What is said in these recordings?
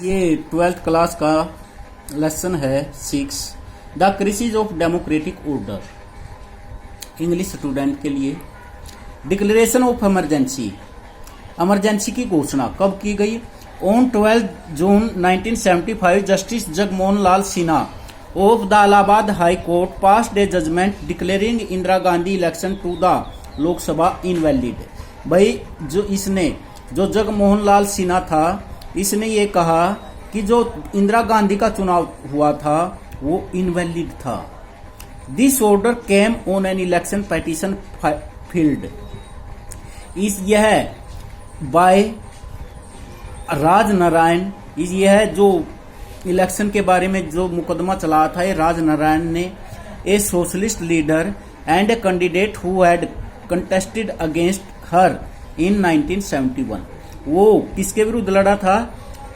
ये 12th class का lesson है 6 the crisis of democratic order. English student के लिए डिक्लेरेशन ऑफ इमरजेंसी। इमरजेंसी की घोषणा कब की गई? On 12 June 1975 justice Jagmohan Lal Sinha of the Allahabad high court passed a judgment declaring Indira Gandhi election to the Lok Sabha invalid. भाई जो जगमोहन लाल सिन्हा था, इसने ये कहा कि जो इंदिरा गांधी का चुनाव हुआ था वो इनवैलिड था। This order came on an election petition field. यह बाय राजनारायण, यह जो इलेक्शन के बारे में जो मुकदमा चला था, ये राजनारायण ने a socialist leader and a candidate who had contested against her in 1971। वो किसके विरुद्ध लड़ा था?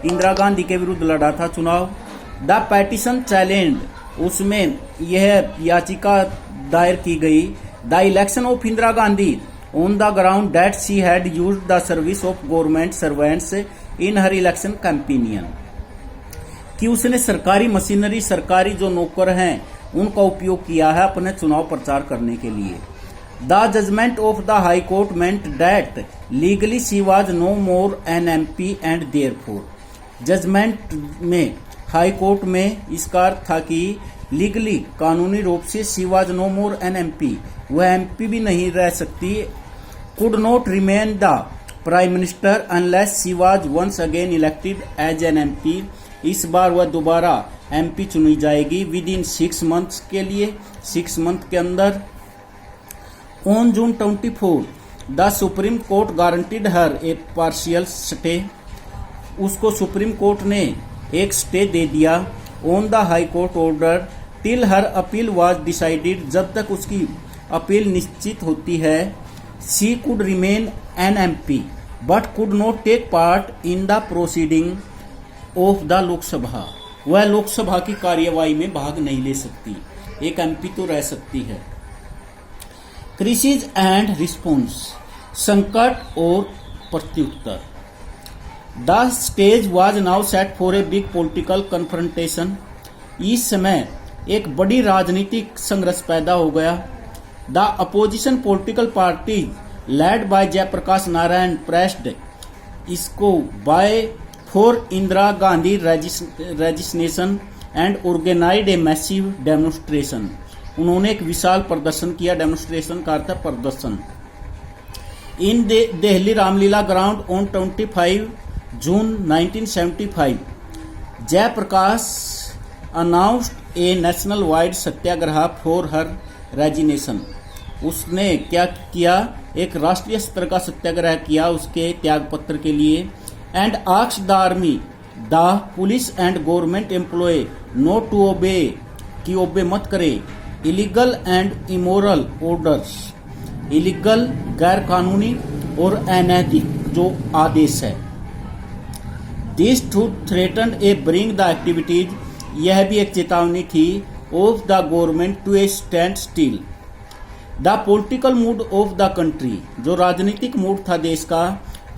इंदिरा गांधी के विरुद्ध लड़ा था चुनाव। द पेटिशन चैलेंज, उसमें यह याचिका दायर की गई the election of Indira Gandhi on the ground that she had used the service of government servants in her election companion, कि उसने सरकारी मशीनरी, सरकारी जो नौकर हैं उनका उपयोग किया है अपने चुनाव प्रचार करने के लिए। The judgment of the High Court meant that legally she was no more an MP and therefore judgment में हाई कोर्ट में इसका अर्थ था कि लीगली, कानूनी रूप से she was no more an MP, वह MP भी नहीं रह सकती, could not remain the Prime Minister unless she was once again elected as an MP। इस बार वह दोबारा MP चुनी जाएगी विदिन 6 months के लिए, 6 month के अंदर। On June 24, the Supreme Court guaranteed her a partial stay। उसको सुप्रीम कोर्ट ने एक स्टे दे दिया on the high court order till her appeal was decided, जब तक उसकी अपील निश्चित होती है। She could remain an MP but could not take part in the proceeding of the Lok Sabha. वह लोकसभा की कार्यवाही में भाग नहीं ले सकती, एक MP तो रह सकती है। क्राइसिस एंड रिस्पॉन्स, संकट और प्रत्युत्तर। The stage was now set for a big political confrontation. इस समय एक बड़ी राजनीतिक संघर्ष पैदा हो गया। The opposition political party led by Jayaprakash Narayan pressed इसको by for Indira Gandhi resignation and organized a massive demonstration. उन्होंने एक विशाल प्रदर्शन किया, डेमोन्स्ट्रेशन का अर्थ प्रदर्शन। In Delhi Ramlila ground on 25 June 1975 Jayaprakash announced a national wide satyagraha for her resignation. उसने क्या किया? एक राष्ट्रीय स्तर का सत्याग्रह किया उसके त्यागपत्र के लिए। And asked the army, the police and government employ not to obey, कि ओबे मत करे illegal and immoral orders, illegal गैर कानूनी और अनैतिक जो आदेश है। This to threaten a bring the activities, यह भी एक चेतावनी थी of the government to a standstill. The political mood of the country, जो राजनीतिक मूड था देश का,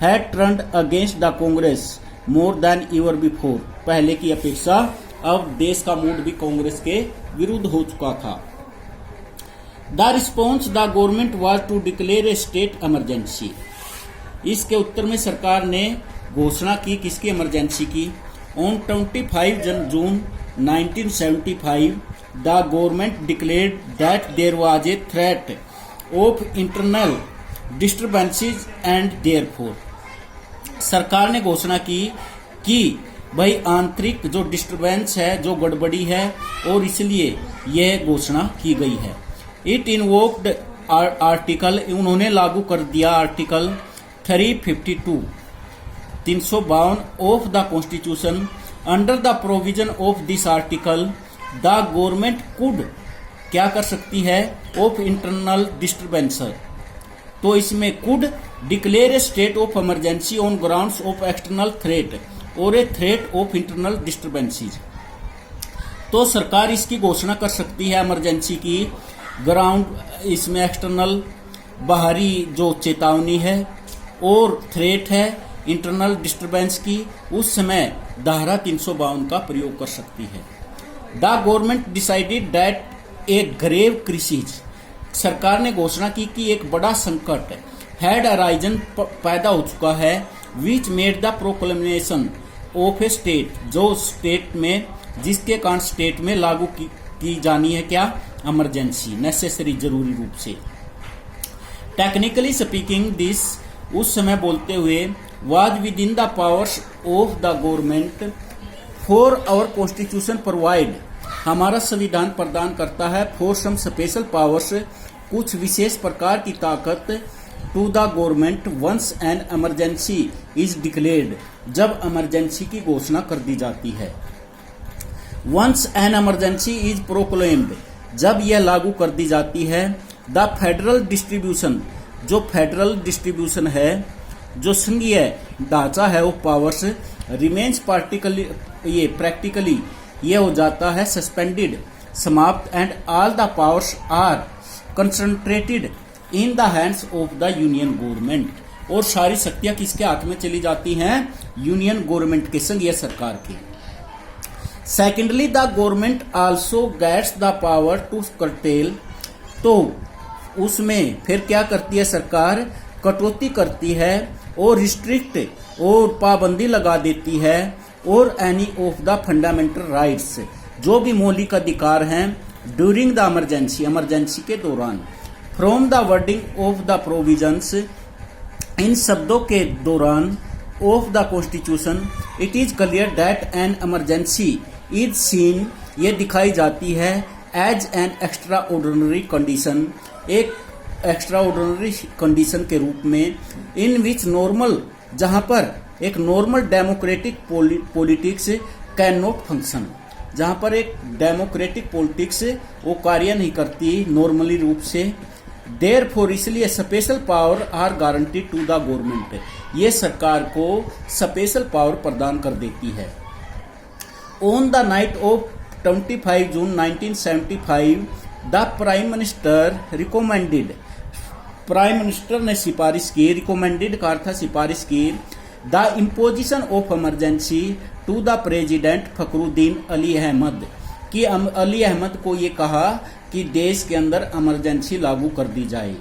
had turned against the Congress more then ever before. पहले की अपेक्षा अब देश का मूड भी कांग्रेस के विरुद्ध हो चुका था। The response the government was to declare a state emergency. इसके उत्तर में सरकार ने घोषणा की किसकी? इमरजेंसी की। On 25 June 1975 the government declared that there was a threat of internal disturbances and therefore, सरकार ने घोषणा की कि भाई आंतरिक जो डिस्टर्बेंस है, जो गड़बड़ी है, और इसलिए यह घोषणा की गई है। इट इन्वोक्ड आर्टिकल, उन्होंने लागू कर दिया article 352 of the constitution. Under the provision of this article the government could, क्या कर सकती है? ऑफ इंटरनल डिस्टर्बेंस, तो इसमें could declare a state of emergency on grounds of external threat और a threat of internal disturbances. तो सरकार इसकी घोषणा कर सकती है इमरजेंसी की ग्राउंड, इसमें एक्सटर्नल बाहरी जो चेतावनी है और थ्रेट है इंटरनल डिस्टर्बेंस की, उस समय धारा 352 का प्रयोग कर सकती है। The government decided that a grave crisis, सरकार ने घोषणा की कि एक बड़ा संकट हैड अराइजन, पैदा हो चुका है, which made the proclamation of A state, जो स्टेट में, जिसके कारण स्टेट में लागू की जानी है क्या, इमरजेंसी, नेसेसरी, जरूरी रूप से। टेक्निकली स्पीकिंग दिस, उस समय बोलते हुए, was within the powers of the government for our constitution provide, हमारा संविधान प्रदान करता है, फॉर सम स्पेशल पावर्स, कुछ विशेष प्रकार की ताकत, to the government once an emergency is declared, जब इमरजेंसी की घोषणा कर दी जाती है। Once an emergency is proclaimed, जब यह लागू कर दी जाती है। द फेडरल डिस्ट्रीब्यूशन, जो फेडरल डिस्ट्रीब्यूशन है, जो संघीय ढांचा है, वो पावर्स रिमेन्स प्रैक्टिकली ये हो जाता है सस्पेंडेड, समाप्त, and all the powers are concentrated in the hands of the union government, और सारी शक्तियां किसके हाथ में चली जाती हैं, यूनियन गवर्नमेंट के, संघीय सरकार की। Secondly the government also gets the power to curtail, तो उसमें फिर क्या करती है सरकार, कटौती करती है और रिस्ट्रिक्ट और पाबंदी लगा देती है, और any of the fundamental rights, जो भी मौलिक अधिकार हैं, ड्यूरिंग द इमरजेंसी, इमरजेंसी के दौरान। From the wording of the provisions, इन शब्दों के दौरान, of the constitution, it is clear that an emergency is seen, ये दिखाई जाती है, as an extra ordinary condition, एक एक्स्ट्रा ऑर्डिनरी कंडीशन के रूप में, इन विच नॉर्मल, जहां पर एक normal democratic politics can not function, जहां पर एक डेमोक्रेटिक पॉलिटिक्स वो कार्य नहीं करती नॉर्मली रूप से। देयरफॉर, इसलिए special power are guaranteed to the government, ये सरकार को स्पेशल पावर प्रदान कर देती है। On the night of 25 June 1975 the prime minister recommended, prime minister ने सिफारिश की, रिकमेंडेड का अर्थ सिफारिश की, the imposition of emergency to the president Fakhruddin Ali Ahmed, कि अली अहमद को ये कहा कि देश के अंदर इमरजेंसी लागू कर दी जाए।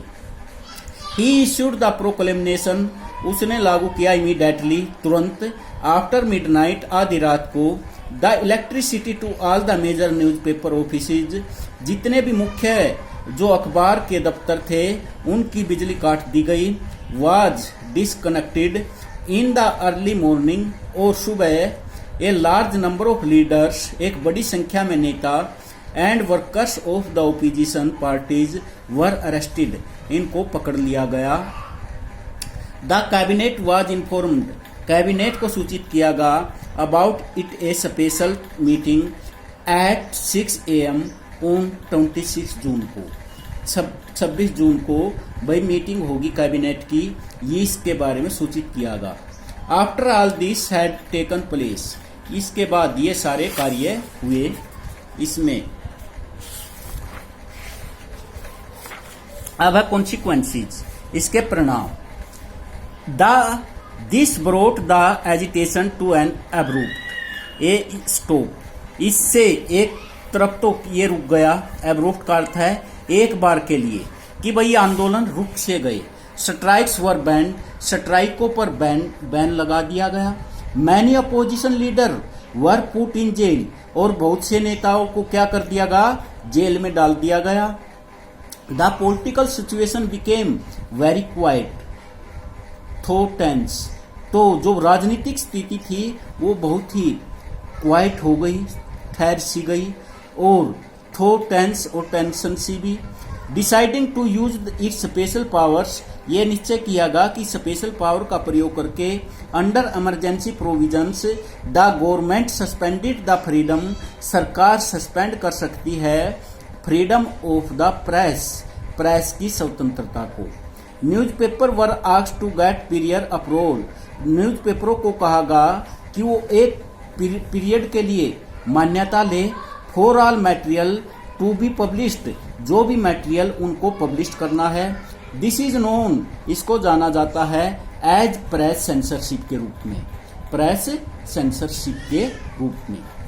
ही इश्यूड द प्रोक्लेमेशन, उसने लागू किया इमीडिएटली, तुरंत, आफ्टर मिडनाइट, आधी रात को, the electricity to all the major newspaper offices, जितने भी मुख्य जो अखबार के दफ्तर थे उनकी बिजली काट दी गई। Was disconnected in the early morning, और सुबह a large number of leaders, एक बड़ी संख्या में नेता, and workers of the opposition parties were arrested, इनको पकड़ लिया गया। The cabinet was informed, cabinet को सूचित किया गया, about it A special meeting at 6 AM on 26 जून को, 26 जून को भाई मीटिंग होगी कैबिनेट की, ये इसके बारे में सूचित किया गया। After all this had taken place, इसके बाद ये सारे कार्य हुए। इसमें अब है कॉन्सिक्वेंसेस, इसके परिणाम। This brought the agitation to an abrupt a stop, इससे एक तरफ तो ये रुक गया, एब्रूप्ट का अर्थ है एक बार के लिए, कि भाई आंदोलन रुक से गए। स्ट्राइक्स वर बैंड, स्ट्राइकों पर बैन लगा दिया गया। Many opposition leader were put in jail, और बहुत से नेताओं को क्या कर दिया गया, जेल में डाल दिया गया। The political situation became very quite थो टेंस, तो जो राजनीतिक स्थिति थी वो बहुत ही क्वाइट हो गई, ठहर सी गई, और थो टेंस और टेंशन सी भी। Deciding to use its special powers, ये निश्चय किया गया कि स्पेशल पावर का प्रयोग करके under emergency provisions the government suspended the freedom, सरकार सस्पेंड कर सकती है freedom of the press, press की स्वतंत्रता को। Newspaper were asked to get period approval, न्यूज़पेपरों को कहा गया कि वो एक पीरियड के लिए मान्यता ले। For all material to be published, जो भी मटेरियल उनको पब्लिश करना है। दिस इज नोन, इसको जाना जाता है एज प्रेस सेंसरशिप के रूप में, प्रेस सेंसरशिप के रूप में।